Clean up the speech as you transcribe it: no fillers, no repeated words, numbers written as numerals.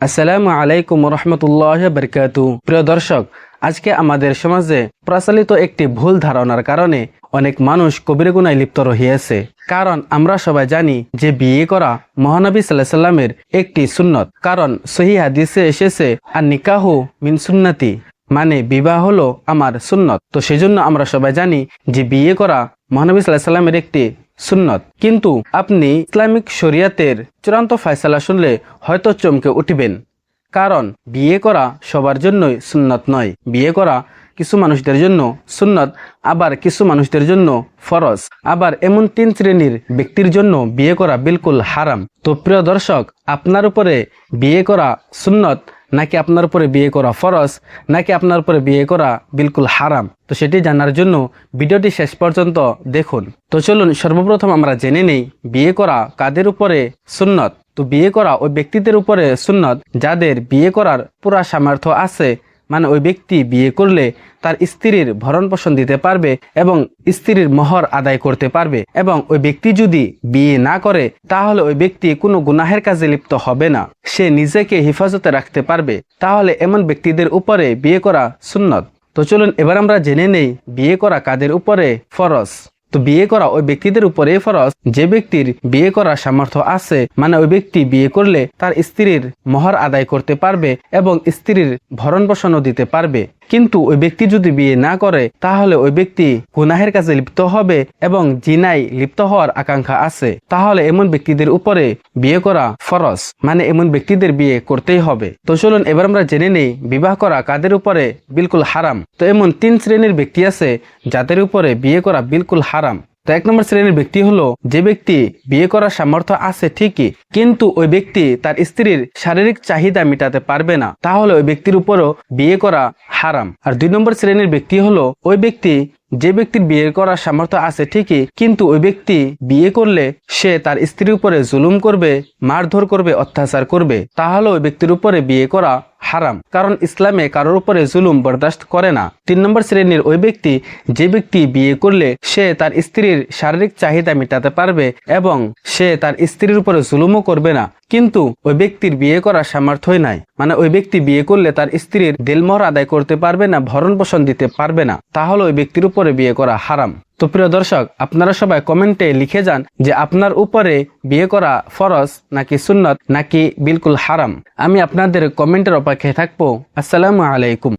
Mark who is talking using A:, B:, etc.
A: আসসালামু আলাইকুম রহমতুল্লাহ বারকাতু। প্রিয় দর্শক, আজকে আমাদের সমাজে প্রচলিত একটি ভুল ধারণার কারণে অনেক মানুষ কবিরা গুনাহে লিপ্ত রহিয়াছে। কারণ আমরা সবাই জানি যে বিয়ে করা মহানবী সাল্লাল্লাহু আলাইহি সাল্লামের একটি সুন্নত। কারণ সহিহ হাদিসে এসেছে আর নিকাহু মিন সুন্নতি, মানে বিবাহ হলো আমার সুন্নত। তো সেজন্য আমরা সবাই জানি যে বিয়ে করা মহানবী সাল্লাল্লাহু আলাইহি সাল্লামের একটি সুন্নত। কিন্তু আপনি ইসলামিক শরিয়াতের চূড়ান্ত ফয়সালা শুনলে হয়তো চমকে উঠবেন। কারণ বিয়ে করা সবার জন্যই সুন্নত নয়। বিয়ে করা কিছু মানুষদের জন্য সুন্নত, আবার কিছু মানুষদের জন্য ফরজ, আবার এমন 3 শ্রেণীর ব্যক্তির জন্য বিয়ে করা বিলকুল হারাম। তো প্রিয় দর্শক, আপনার উপরে বিয়ে করা সুন্নত নাকি আপনার উপরে বিয়ে করা ফরজ, নাকি আপনার উপরে বিয়ে করা বিলকুল হারাম, তো সেটি জানার জন্য ভিডিওটি শেষ পর্যন্ত দেখুন। তো চলুন সর্বপ্রথম আমরা জেনে নেই বিয়ে করা কাদের উপরে সুন্নত। তো বিয়ে করা ওই ব্যক্তিদের উপরে সুন্নত যাদের বিয়ে করার পুরা সামর্থ্য আছে, মানে ওই ব্যক্তি বিয়ে করলে তার স্ত্রীর ভরণ পোষণ দিতে পারবে এবং স্ত্রীর মোহর আদায় করতে পারবে। এবং ওই ব্যক্তি যদি বিয়ে না করে তাহলে ওই ব্যক্তি কোনো গুনাহের কাজে লিপ্ত হবে না, সে নিজেকে হেফাজতে রাখতে পারবে। তাহলে এমন ব্যক্তিদের উপরে বিয়ে করা সুন্নত। তো চলুন এবার আমরা জেনে নেই বিয়ে করা কাদের উপরে ফরজ। তো বিয়ে করা ওই ব্যক্তিদের উপরে ফরজ যে ব্যক্তির বিয়ে করার সামর্থ্য আছে, মানে ওই ব্যক্তি বিয়ে করলে তার স্ত্রীর মোহর আদায় করতে পারবে এবং স্ত্রীর ভরণ পোষণও দিতে পারবে। কিন্তু ওই ব্যক্তি যদি বিয়ে না করে তাহলে ওই ব্যক্তি গুনাহের কাজে লিপ্ত হবে এবং জিনায় লিপ্ত হওয়ার আকাঙ্ক্ষা আছে। তাহলে এমন ব্যক্তিদের উপরে বিয়ে করা ফরজ, মানে এমন ব্যক্তিদের বিয়ে করতেই হবে। তো চলুন এবার আমরা জেনে নেই বিবাহ করা কাদের উপরে বিলকুল হারাম। তো এমন 3 শ্রেণীর ব্যক্তি আছে যাদের উপরে বিয়ে করা বিলকুল হারাম। তো 1 নম্বর শ্রেণীর ব্যক্তি হলো যে ব্যক্তি বিয়ে করার সামর্থ্য আছে ঠিকই, কিন্তু ওই ব্যক্তি তার স্ত্রীর শারীরিক চাহিদা মেটাতে পারবে না, তাহলে ওই ব্যক্তির উপরও বিয়ে করা হারাম। আর 2 নম্বর শ্রেণীর ব্যক্তি হলো ওই ব্যক্তি যে ব্যক্তির বিয়ে করার সামর্থ্য আছে ঠিকই, কিন্তু ওই ব্যক্তি বিয়ে করলে সে তার স্ত্রীর উপরে জুলুম করবে, মারধর করবে, অত্যাচার করবে, তাহলে ওই ব্যক্তির উপরে বিয়ে করা হারাম। কারণ ইসলামে কারোর উপরে জুলুম বরদাস্ত করে না। 3 নম্বর শ্রেণীর ওই ব্যক্তি যে ব্যক্তি বিয়ে করলে সে তার স্ত্রীর শারীরিক চাহিদা মেটাতে পারবে এবং সে তার স্ত্রীর উপরে জুলুমও করবে না, কিন্তু ওই ব্যক্তির বিয়ে করার সামর্থ্যই নাই, মানে ওই ব্যক্তি বিয়ে করলে তার স্ত্রীর দেলমোহর আদায় করতে পারবে না, ভরণ পোষণ দিতে পারবে না, তাহলে ওই ব্যক্তির উপরে বিয়ে করা হারাম। তো প্রিয় দর্শক, আপনারা সবাই কমেন্টে লিখে যান যে আপনার উপরে বিয়ে করা ফরজ নাকি সুন্নত নাকি বিলকুল হারাম। আমি আপনাদের কমেন্টের অপেক্ষায় থাকবো। আসসালামু আলাইকুম।